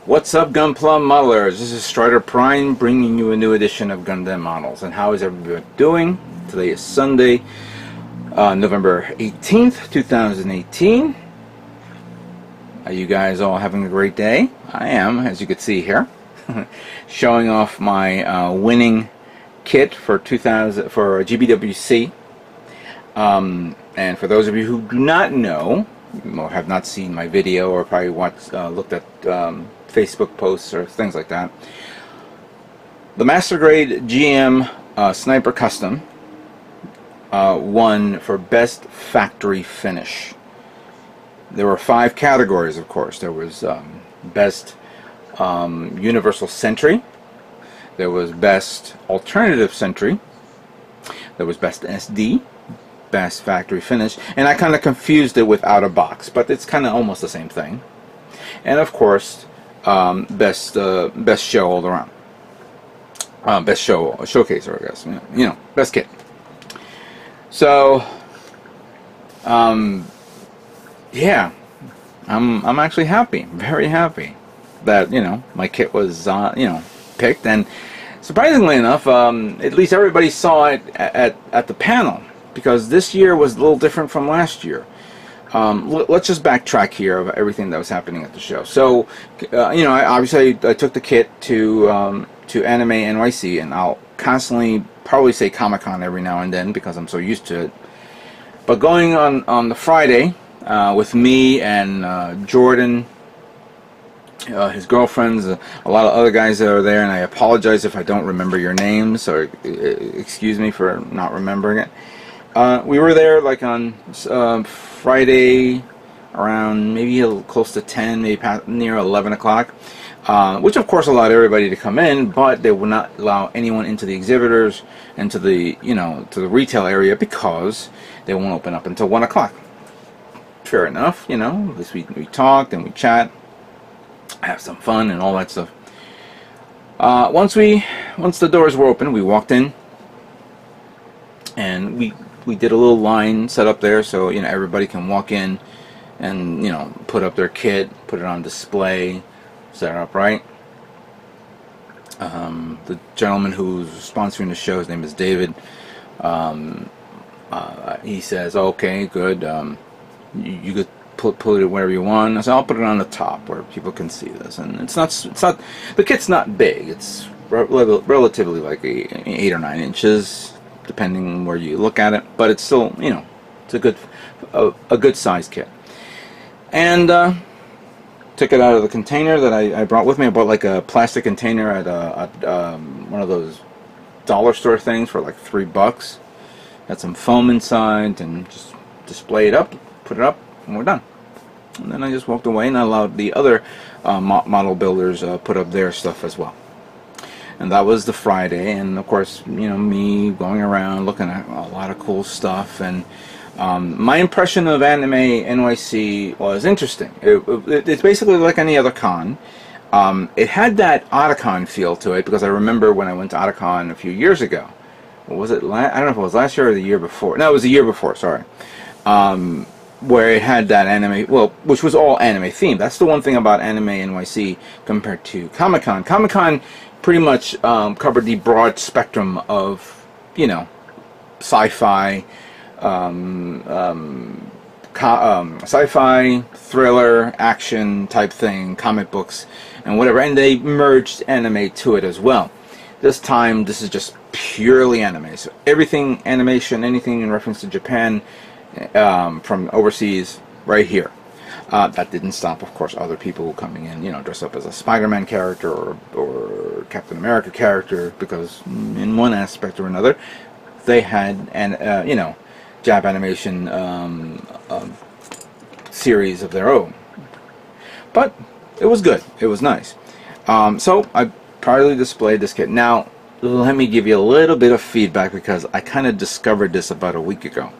What's up, Gunpla Modelers? This is Strider Prime bringing you a new edition of Gundam Models. And how is everybody doing? Today is Sunday, November 18th, 2018. Are you guys all having a great day? I am, as you can see here. Showing off my winning kit for GBWC. And for those of you who do not know, or have not seen my video, or probably looked at Facebook posts or things like that, the Master Grade GM Sniper Custom won for Best Factory Finish. There were 5 categories, of course. There was Best Universal Sentry, there was Best Alternative Sentry, there was Best SD, Best Factory Finish, and I kind of confused it with Out of Box, but it's kind of almost the same thing. And of course, best show all around, best showcaser, I guess. You know, best kit. So, yeah, I'm actually happy, very happy that my kit was picked, and surprisingly enough, at least everybody saw it at the panel. Because this year was a little different from last year. Let's just backtrack here of everything that was happening at the show. So, I took the kit to Anime NYC, and I'll constantly probably say Comic-Con every now and then because I'm so used to it. But going on the Friday with me and Jordan, his girlfriends, a lot of other guys that are there, and I apologize if I don't remember your names, or excuse me for not remembering it. We were there like on Friday around maybe close to 10, maybe near 11 o'clock, which of course allowed everybody to come in, but they would not allow anyone into the exhibitors and to the to the retail area because they won't open up until 1 o'clock. Fair enough, at least we talked and we chat, have some fun and all that stuff. Once the doors were open, we walked in and we did a little line set up there so everybody can walk in and put up their kit, put it on display, set it up right. The gentleman who's sponsoring the show, his name is David. He says, "Okay, good. You could put it wherever you want." I said, "I'll put it on the top where people can see this." And it's not the kit's not big. It's relatively like 8 or 9 inches. Depending where you look at it, but it's still, it's a good size kit. And took it out of the container that I brought with me. I bought like a plastic container at one of those dollar store things for like $3. Had some foam inside, and just display it up, put it up, and we're done. And then I just walked away and I allowed the other model builders put up their stuff as well. And that was the Friday, and of course, me going around looking at a lot of cool stuff, and my impression of Anime NYC was interesting. It's basically like any other con. It had that Otakon feel to it, because I remember when I went to Otakon a few years ago. What was it? I don't know if it was last year or the year before. No, it was the year before, sorry. Where it had that anime, which was all anime themed. That's the one thing about Anime NYC compared to Comic-Con. Comic-Con pretty much covered the broad spectrum of, sci-fi, sci-fi, thriller, action type thing, comic books, and whatever. And they merged anime to it as well. This time, this is just purely anime. So everything animation, anything in reference to Japan, from overseas, right here. That didn't stop, of course, other people coming in, dressed up as a Spider-Man character or Captain America character, because in one aspect or another, they had Jap animation series of their own. But it was good. It was nice. So I proudly displayed this kit. Now, let me give you a little bit of feedback, because I kind of discovered this about a week ago.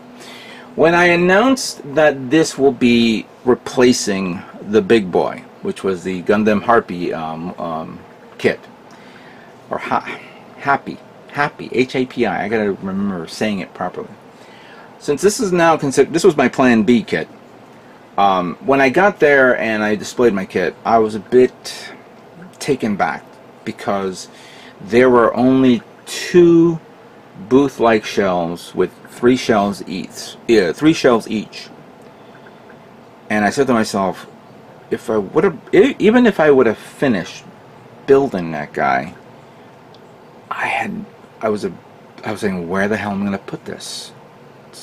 When I announced that this will be replacing the big boy, which was the Gundam Harpy kit, or Happy, H-A-P-I, I gotta remember saying it properly. Since this is now considered, this was my Plan B kit, when I got there and I displayed my kit, I was a bit taken back because there were only 2 booth-like shelves with 3 shelves each. Yeah, 3 shelves each. And I said to myself, if I would have, even if I would have finished building that guy, I was saying, where the hell am I going to put this?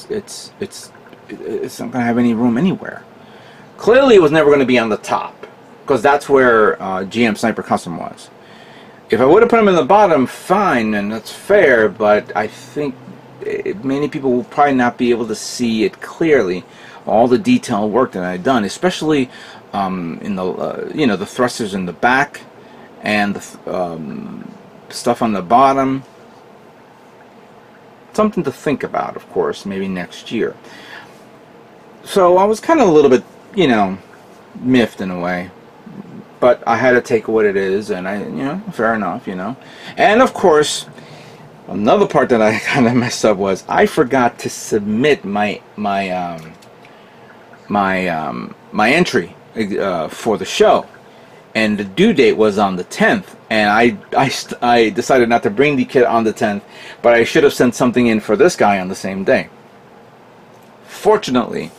It's not going to have any room anywhere. Clearly, it was never going to be on the top, because that's where GM Sniper Custom was. If I would have put him in the bottom, fine, and that's fair, but I think many people will probably not be able to see it clearly, all the detailed work that I've done, especially in the the thrusters in the back and the stuff on the bottom. Something to think about, of course, maybe next year. So I was kind of a little bit, miffed in a way. But I had to take what it is, and fair enough, And of course, another part that I kind of messed up was I forgot to submit my entry for the show, and the due date was on the 10th, and I decided not to bring the kit on the 10th, but I should have sent something in for this guy on the same day. Fortunately,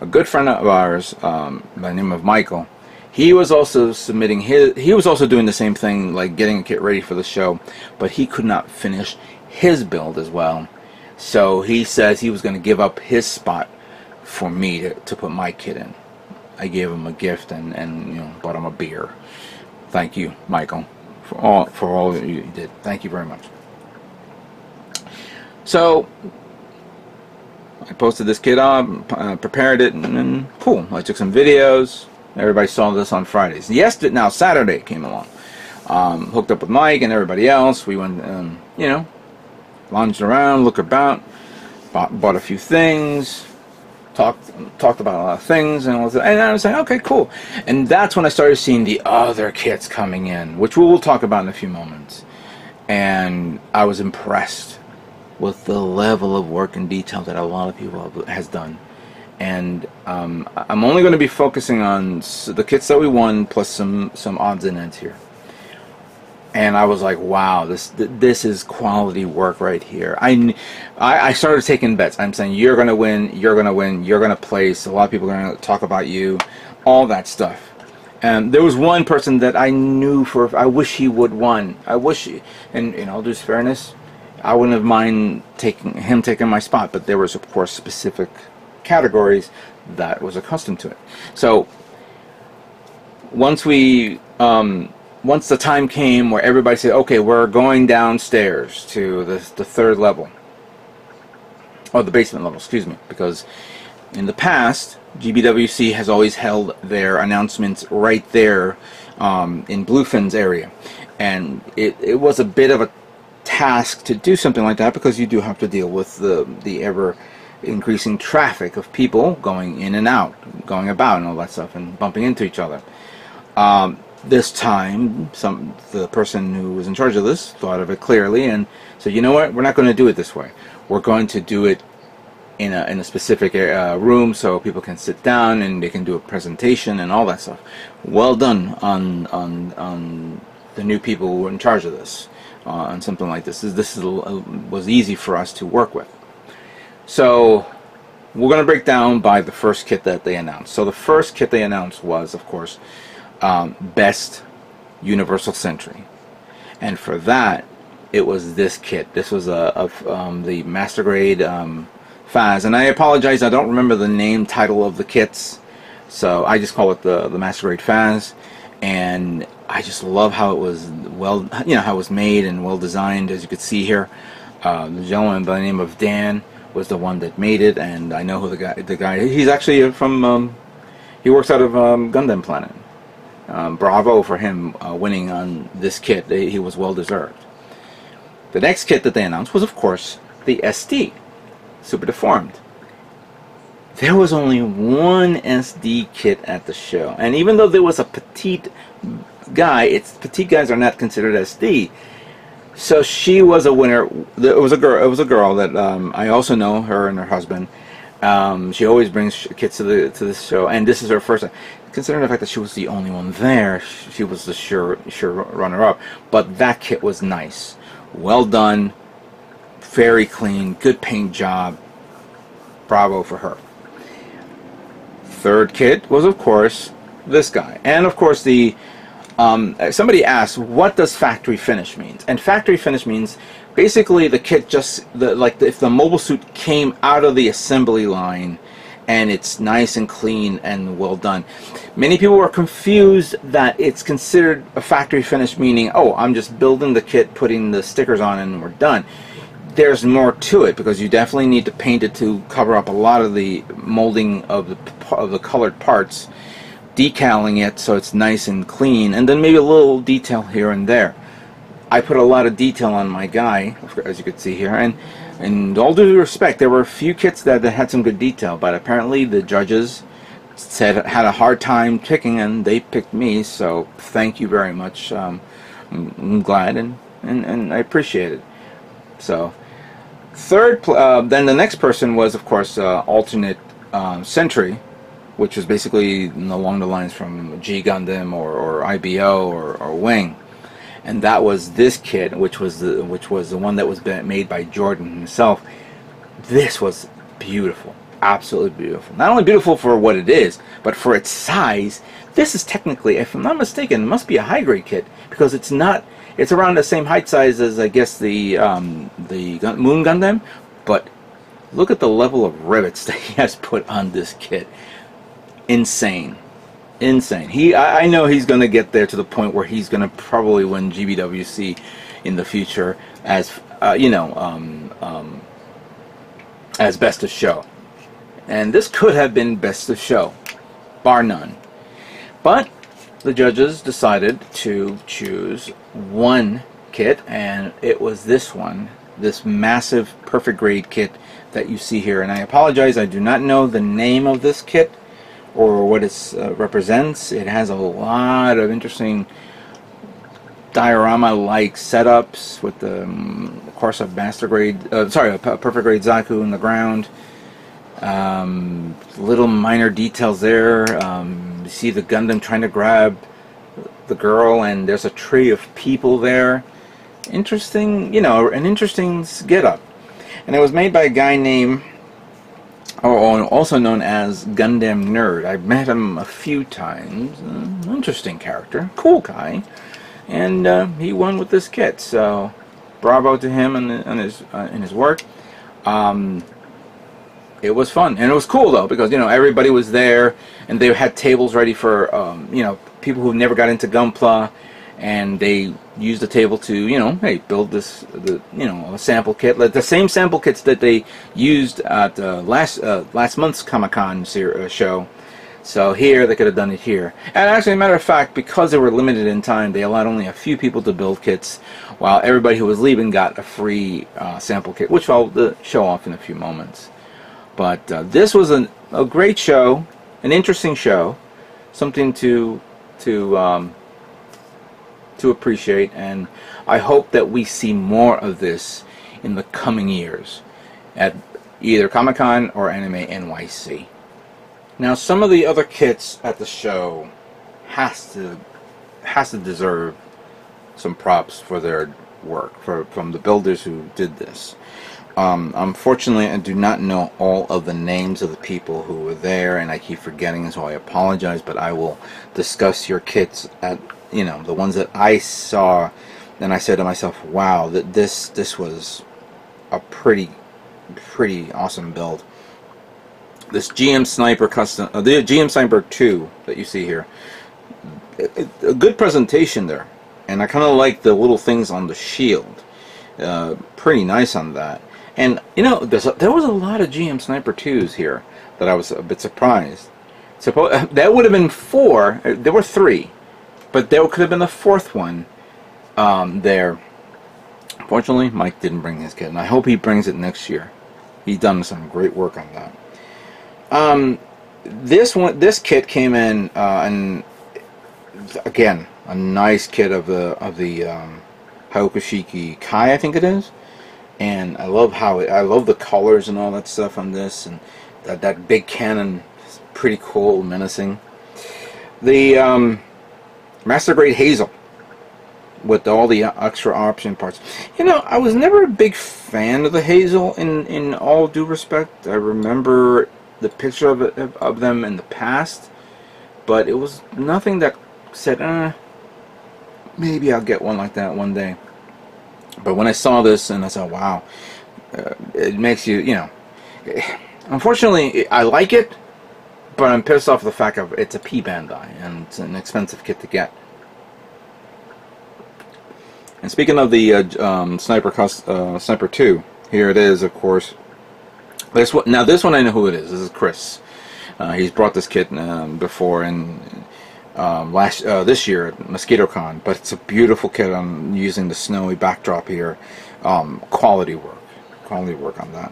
a good friend of ours by the name of Michael, he was also submitting he was also doing the same thing, like getting a kit ready for the show, but he could not finish his build as well. So he says he was going to give up his spot for me to put my kit in. I gave him a gift and bought him a beer. Thank you, Michael, for all that you did. Thank you very much. So I posted this kit up, prepared it, and then cool. I took some videos. Everybody saw this on Fridays. Now Saturday came along. Hooked up with Mike and everybody else. We went, lounged around, looked about, bought a few things, talked about a lot of things, and I was like, okay, cool. And that's when I started seeing the other kits coming in, which we will talk about in a few moments. And I was impressed with the level of work and detail that a lot of people has done. And I'm only going to be focusing on the kits that we won, plus some odds and ends here. And I was like, wow, this is quality work right here. I started taking bets. I'm saying, you're going to win, you're going to win, you're going to place. A lot of people are going to talk about you, all that stuff. And there was one person that I knew I wish he would won. I wish, and in all due fairness, I wouldn't have mind taking my spot. But there was, of course, specific categories that was accustomed to it. So once the time came where everybody said, okay, we're going downstairs to the 3rd level, or the basement level, excuse me, because in the past GBWC has always held their announcements right there in Bluefin's area, and it was a bit of a task to do something like that, because you do have to deal with the ever increasing traffic of people going in and out, going about and all that stuff, and bumping into each other. This time, the person who was in charge of this thought of it clearly and said, you know what, we're not going to do it this way. We're going to do it in a specific room so people can sit down and they can do a presentation and all that stuff. Well done on the new people who were in charge of this, on something like this. This was easy for us to work with. So we're going to break down by the first kit that they announced. So the first kit they announced was, of course, Best Universal Sentry. And for that, it was this kit. This was the Master Grade FAS. And I apologize, I don't remember the title of the kits. So I just call it the Master Grade FAS. And I just love how it was how it was made and well designed, as you could see here. The gentleman by the name of Dan was the one that made it, and I know who the guy. He's actually from. He works out of Gundam Planet. Bravo for him winning on this kit. He was well deserved. The next kit that they announced was, of course, the SD, Super-Deformed. There was only one SD kit at the show, and even though there was a petite guy, petite guys are not considered SD. So she was a winner. It was a girl that I also know, her and her husband. She always brings kits to this show, and this is her first time. considering the fact that she was the only one there, she was the sure runner-up. But that kit was nice, well done, very clean, good paint job. Bravo for her. Third kit was, of course, this guy, and of course the somebody asked, what does factory finish means? And factory finish means basically the kit just if the mobile suit came out of the assembly line and it's nice and clean and well done. Many people are confused that it's considered a factory finish, meaning, oh, I'm just building the kit, putting the stickers on, and we're done. There's more to it, because you definitely need to paint it to cover up a lot of the molding of the colored parts, decaling it so it's nice and clean, and then maybe a little detail here and there. I put a lot of detail on my guy, as you can see here, and in all due respect, there were a few kits that had some good detail, but apparently the judges said had a hard time picking, and they picked me, so thank you very much. I'm glad, and I appreciate it. So, then the next person was, of course, alternate Sentry, which was basically along the lines from G Gundam or IBO or Wing. And that was this kit, which was the one that was made by Jordan himself. This was beautiful, absolutely beautiful. Not only beautiful for what it is, but for its size. This is technically, if I'm not mistaken, it must be a high grade kit, because it's not. It's around the same height size as, I guess, the Moon Gundam. But look at the level of rivets that he has put on this kit. Insane. Insane. I know he's going to get there to the point where he's going to probably win GBWC in the future as as best of show. And this could have been best of show, bar none. But the judges decided to choose one kit, and it was this one, this massive perfect grade kit that you see here. And I apologize, I do not know the name of this kit or what it represents. It has a lot of interesting diorama-like setups with the, of course, a master grade, a perfect grade Zaku in the ground. Little minor details there. You see the Gundam trying to grab the girl, and there's a tree of people there. Interesting, an interesting get-up. And it was made by a guy named, also known as Gundam Nerd. I've met him a few times. Interesting character, cool guy, and he won with this kit. So, bravo to him and his work. It was fun, and it was cool though, because everybody was there, and they had tables ready for people who never got into Gunpla, and they used the table to hey, build this a sample kit, like the same sample kits that they used at last month's Comic-Con show. So here they could have done it here. And actually, a matter of fact, because they were limited in time, they allowed only a few people to build kits, while everybody who was leaving got a free sample kit, which I'll show off in a few moments. But this was a great show, an interesting show, something to appreciate, and I hope that we see more of this in the coming years at either Comic-Con or Anime NYC. Now, some of the other kits at the show has to deserve some props for their work from the builders who did this. Unfortunately, I do not know all of the names of the people who were there, and I keep forgetting, so I apologize, but I will discuss your kits at, the ones that I saw, and I said to myself, wow, this was a pretty awesome build. This GM Sniper custom, the GM Sniper 2 that you see here, a good presentation there, and I kind of like the little things on the shield. Pretty nice on that. And there was a lot of GM Sniper 2s here that I was a bit surprised. That would have been 4. There were 3, but there could have been a 4th one there. Fortunately, Mike didn't bring his kit, and I hope he brings it next year. He's done some great work on that. This kit came in, and again, a nice kit of the Hayakushiki Kai, I think it is. And I love I love the colors and all that stuff on this, and that big cannon is pretty cool, menacing. The Master Grade Hazel with all the extra option parts. You know, I was never a big fan of the Hazel in all due respect. I remember the picture of them in the past, but it was nothing that said, maybe I'll get one like that one day. But when I saw this and I said, wow, it makes you, you know, unfortunately I like it, but I'm pissed off the fact of it's a P Bandai and it's an expensive kit to get. And speaking of the Sniper 2, here it is, of course. This one I know who it is. This is Chris. He's brought this kit before in this year at MosquitoCon, but it's a beautiful kit. I'm using the snowy backdrop here. Quality work on that.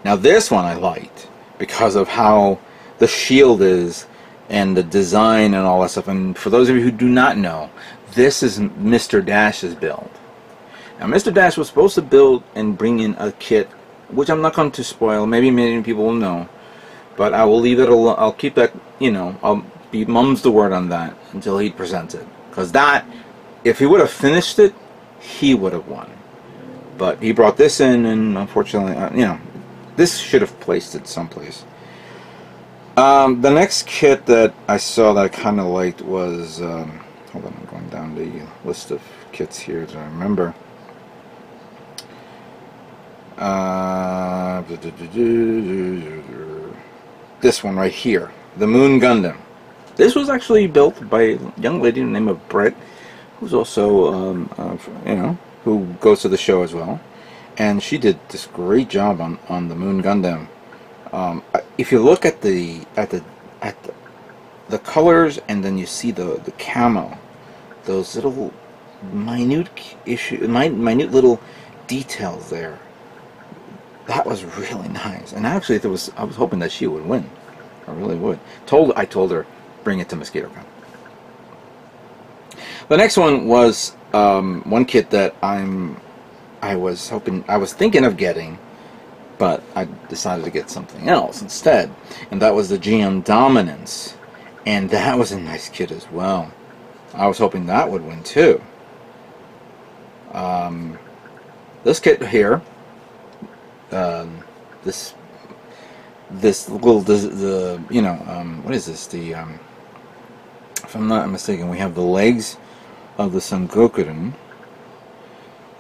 Now this one I liked because of how the shield is and the design and all that stuff. And for those of you who do not know, this is Mr. Dash's build. Now Mr. Dash was supposed to build and bring in a kit, which I'm not going to spoil. Maybe many people will know, but I will leave it alone. I'll keep that, you know, I'll be mum's the word on that until he presents it. Because that, if he would have finished it, he would have won. But he brought this in, and unfortunately, you know, this should have placed it someplace. The next kit that I saw that I kind of liked was, hold on, I'm going down the list of kits here as I remember. This one right here, the Moon Gundam. This was actually built by a young lady named name of Brett, who's also, you know, who goes to the show as well, and she did this great job on the Moon Gundam. If you look at the colors, and then you see the camo, those little minute little details there. That was really nice, and actually, I was hoping that she would win. I really would. I told her, bring it to MosquitoCon. The next one was one kit that I was thinking of getting, but I decided to get something else instead, and that was the GM Dominance, and that was a nice kit as well. I was hoping that would win too. This kit here. This little, you know, what is this? If I'm not mistaken, we have the legs of the Sengokuren,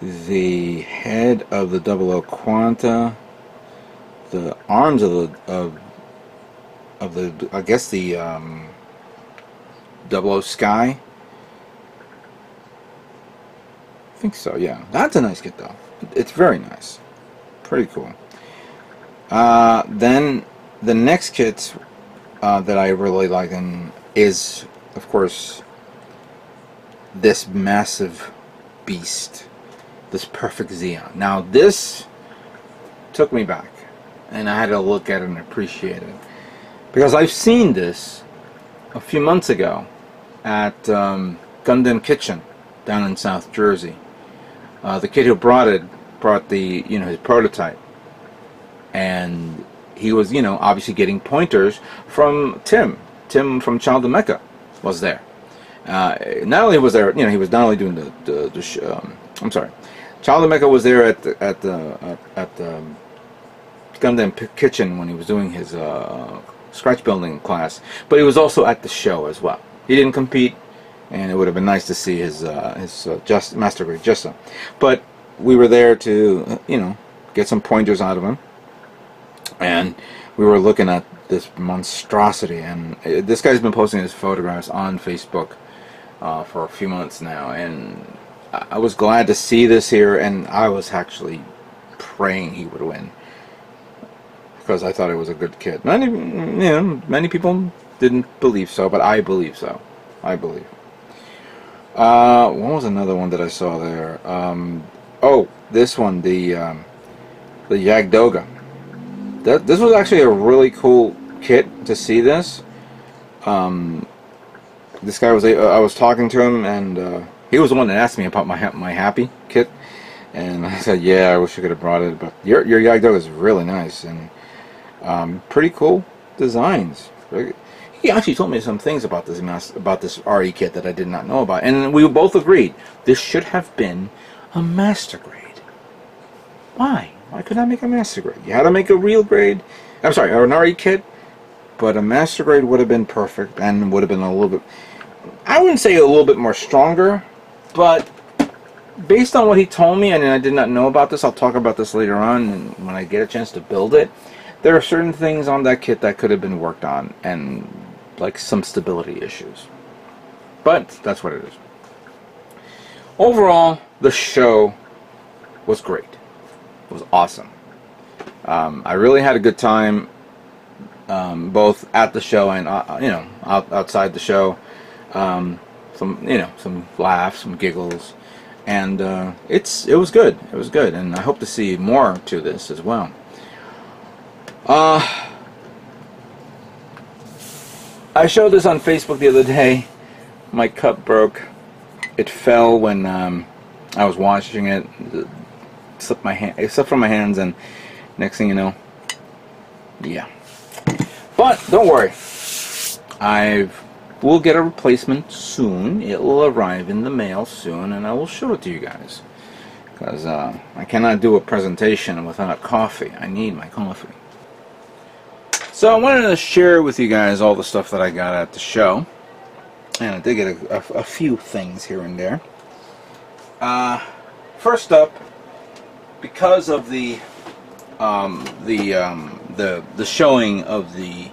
the head of the 00 Quanta, the arms of the I guess the 00 Sky. I think so. Yeah, that's a nice kit though. It's very nice. Pretty cool. Then the next kit that I really like is, of course, this massive beast, this perfect Zeon. Now this took me back, and I had to look at it and appreciate it, because I've seen this a few months ago at Gundam Kitchen down in South Jersey. The kid who brought the, you know, his prototype, and he was, you know, obviously getting pointers from Tim from Child of Mecha was there. Not only was there, you know, he was not only doing I'm sorry, Child of Mecha was there at the Gundam Kitchen when he was doing his scratch building class, but he was also at the show as well. He didn't compete, and it would have been nice to see his Master Grade Justa, but we were there to, you know, get some pointers out of him, and we were looking at this monstrosity, and this guy's been posting his photographs on Facebook for a few months now, and I was glad to see this here, and I was actually praying he would win, because I thought it was a good kit. Many people didn't believe so, but I believe so. I believe. What was another one that I saw there? Oh, this one, the Yagdoga. This was actually a really cool kit to see this. This guy was, I was talking to him, and he was the one that asked me about my Happy kit, and I said, yeah, I wish I could have brought it, but your Yagdoga is really nice, and pretty cool designs. he actually told me some things about this RE kit that I did not know about, and we both agreed this should have been a master grade. Why? Why could I make a master grade? You had to make a real grade. I'm sorry, or an RE kit, but a master grade would have been perfect and would have been a little bit. I wouldn't say a little bit more stronger, but based on what he told me, and I did not know about this, I'll talk about this later on and when I get a chance to build it. There are certain things on that kit that could have been worked on, and like some stability issues. But that's what it is. Overall, the show was great. It was awesome. I really had a good time, both at the show and outside the show. Some laughs, some giggles, and it was good. It was good, and I hope to see more to this as well. I showed this on Facebook the other day. My cup broke. It fell when I was washing it. It slipped from my hands, and next thing you know, yeah. But don't worry, we'll get a replacement soon. It will arrive in the mail soon, and I will show it to you guys. Because I cannot do a presentation without coffee. I need my coffee. So I wanted to share with you guys all the stuff that I got at the show, and I did get a few things here and there. First up, because of the showing of the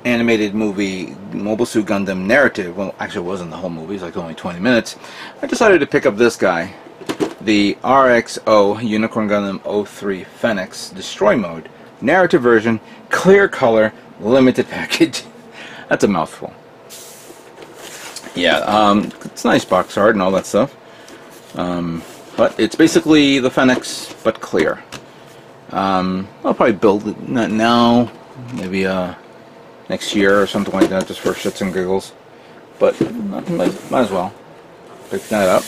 animated movie Mobile Suit Gundam narrative, well, actually it wasn't the whole movie, it's like only 20 minutes, I decided to pick up this guy, the RXO Unicorn Gundam 03 Phoenix Destroy Mode narrative version, clear color, limited package. That's a mouthful. Yeah, it's nice box art and all that stuff. But it's basically the Phoenix, but clear. I'll probably build it, not now, maybe next year or something like that, just for shits and giggles. But might as well pick that up.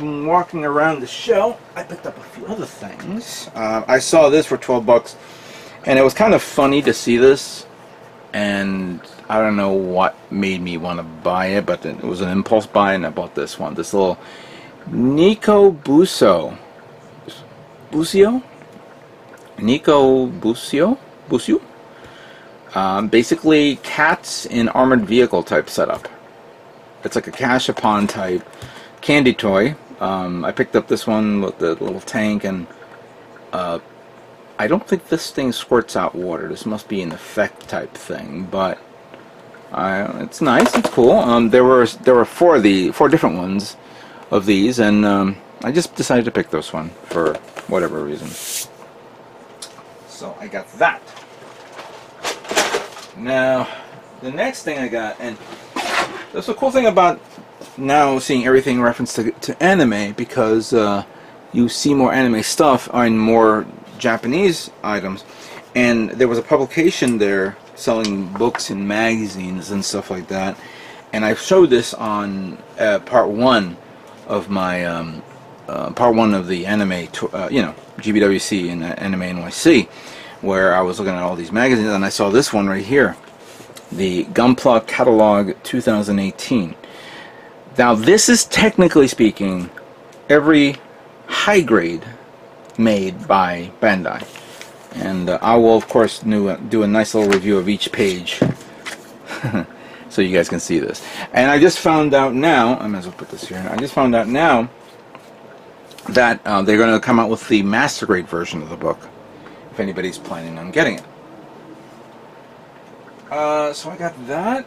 Walking around the show, I picked up a few other things. I saw this for 12 bucks, and it was kind of funny to see this, and I don't know what made me want to buy it, but it was an impulse buy, and I bought this one. This little Nico Busio. Basically cats in armored vehicle type setup. It's like a Cash-a-Pon type candy toy. I picked up this one with the little tank, and I don't think this thing squirts out water. This must be an effect type thing, but it's nice. It's cool. There were four different ones of these, and I just decided to pick this one for whatever reason. So I got that. Now, the next thing I got, and that's the cool thing about now seeing everything referenced to anime, because you see more anime stuff on more Japanese items, and there was a publication there selling books and magazines and stuff like that, and I showed this on part one of my part one of the anime GBWC in Anime NYC, where I was looking at all these magazines, and I saw this one right here, the Gunpla Catalog 2018. Now this is, technically speaking, every high grade made by Bandai, and I will of course do a nice little review of each page so you guys can see this. And I just found out now, I might as well put this here, I just found out now that they're going to come out with the master grade version of the book, if anybody's planning on getting it. So I got that.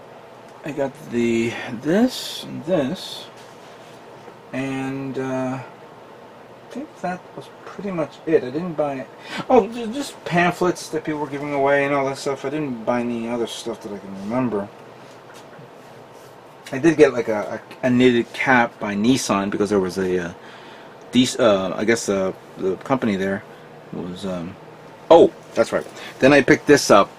I got this, and I think that was pretty much it. I didn't buy, oh, just pamphlets that people were giving away and all that stuff. I didn't buy any other stuff that I can remember. I did get like a knitted cap by Nissan, because there was a I guess the company there was oh, that's right. Then I picked this up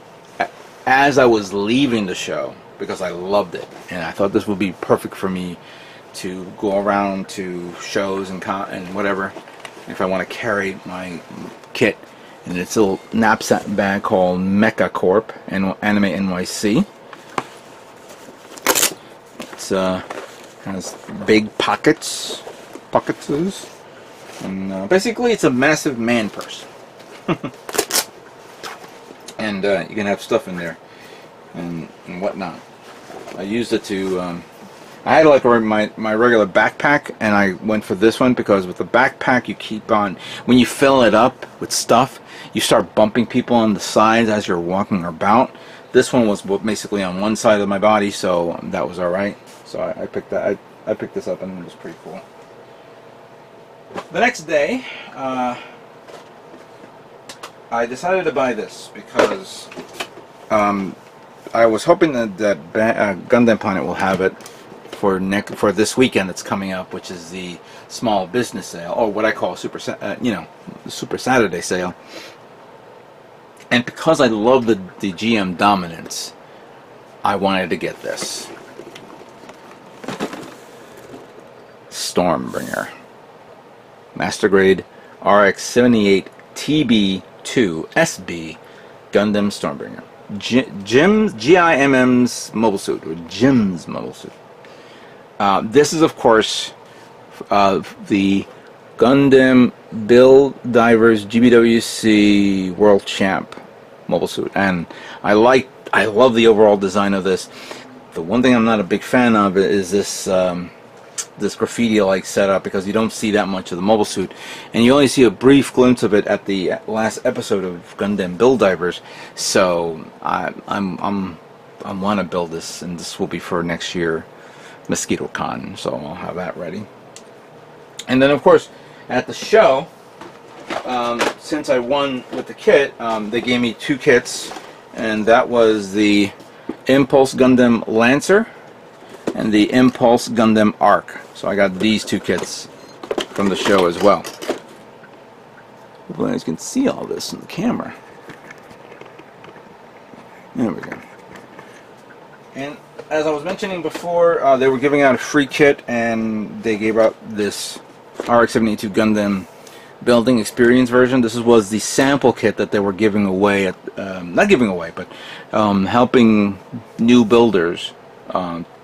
as I was leaving the show, because I loved it, and I thought this would be perfect for me to go around to shows and whatever, if I want to carry my kit in its little knapsack bag called Mecha Corp and Anime NYC. It's has big pockets, and basically it's a massive man purse. And you can have stuff in there and whatnot. I used it to I had like my regular backpack, and I went for this one because with the backpack you keep on, when you fill it up with stuff, you start bumping people on the sides as you're walking about. This one was basically on one side of my body, so that was alright. So I picked that. I picked this up, and it was pretty cool. The next day, I decided to buy this because I was hoping that Gundam Planet will have it for this weekend that's coming up, which is the small business sale, or what I call the Super Saturday sale. And because I love the GM dominance, I wanted to get this Stormbringer Master Grade RX-78 TB2 SB Gundam Stormbringer. GIMM's mobile suit, or Jim's mobile suit. This is, of course, the Gundam Build Divers GBWC World Champ mobile suit, and I love the overall design of this. The one thing I'm not a big fan of is this this graffiti-like setup, because you don't see that much of the mobile suit, and you only see a brief glimpse of it at the last episode of Gundam Build Divers. So I want to build this, and this will be for next year Mosquito Con, so I'll have that ready. And then, of course, at the show, since I won with the kit, they gave me 2 kits, and that was the Impulse Gundam Lancer and the Impulse Gundam Arc. So I got these 2 kits from the show as well. Hopefully you guys can see all this in the camera. There we go. And as I was mentioning before, they were giving out a free kit, and they gave out this RX-72 Gundam building experience version. This was the sample kit that they were giving away at, not giving away, but helping new builders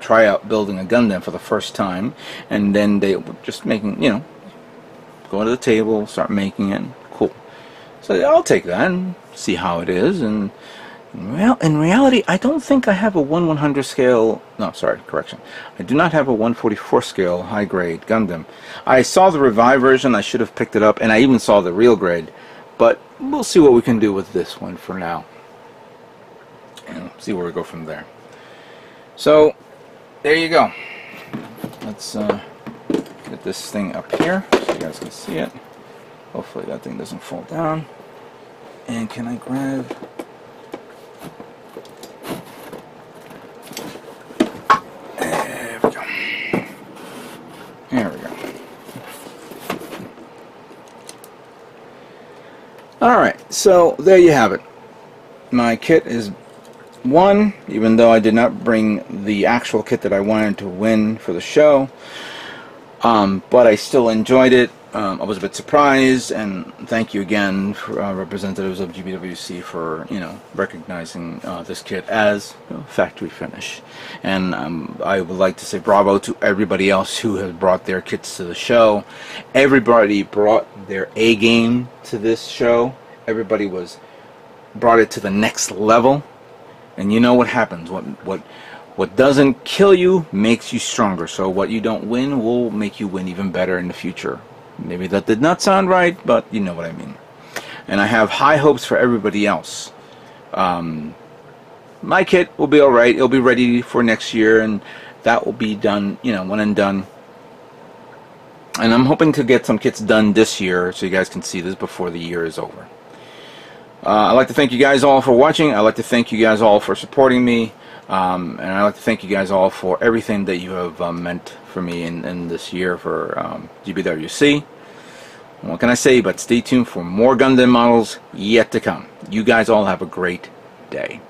try out building a Gundam for the first time, and then they were just making, go to the table, start making it. Cool. So I'll take that and see how it is. And well, in reality, I don't think I have a 1/100 scale. No, sorry, correction. I do not have a 1/44 scale high grade Gundam. I saw the Revive version. I should have picked it up, and I even saw the real grade. But we'll see what we can do with this one for now, and see where we go from there. So there you go. Let's get this thing up here so you guys can see it. Hopefully that thing doesn't fall down. And can I grab... There we go. There we go. Alright, so there you have it. My kit is won, even though I did not bring the actual kit that I wanted to win for the show. But I still enjoyed it. I was a bit surprised, and thank you again for representatives of GBWC for recognizing this kit as factory finish. And I would like to say bravo to everybody else who has brought their kits to the show. Everybody brought their A game to this show. Everybody brought it to the next level. And you know what happens. What doesn't kill you makes you stronger. So what you don't win will make you win even better in the future. Maybe that did not sound right, but you know what I mean. And I have high hopes for everybody else. My kit will be alright. It'll be ready for next year, and that will be done, one and done. And I'm hoping to get some kits done this year so you guys can see this before the year is over. I'd like to thank you guys all for watching. I'd like to thank you guys all for supporting me. And I'd like to thank you guys all for everything that you have meant for me in this year for GBWC. What can I say but stay tuned for more Gundam models yet to come. You guys all have a great day.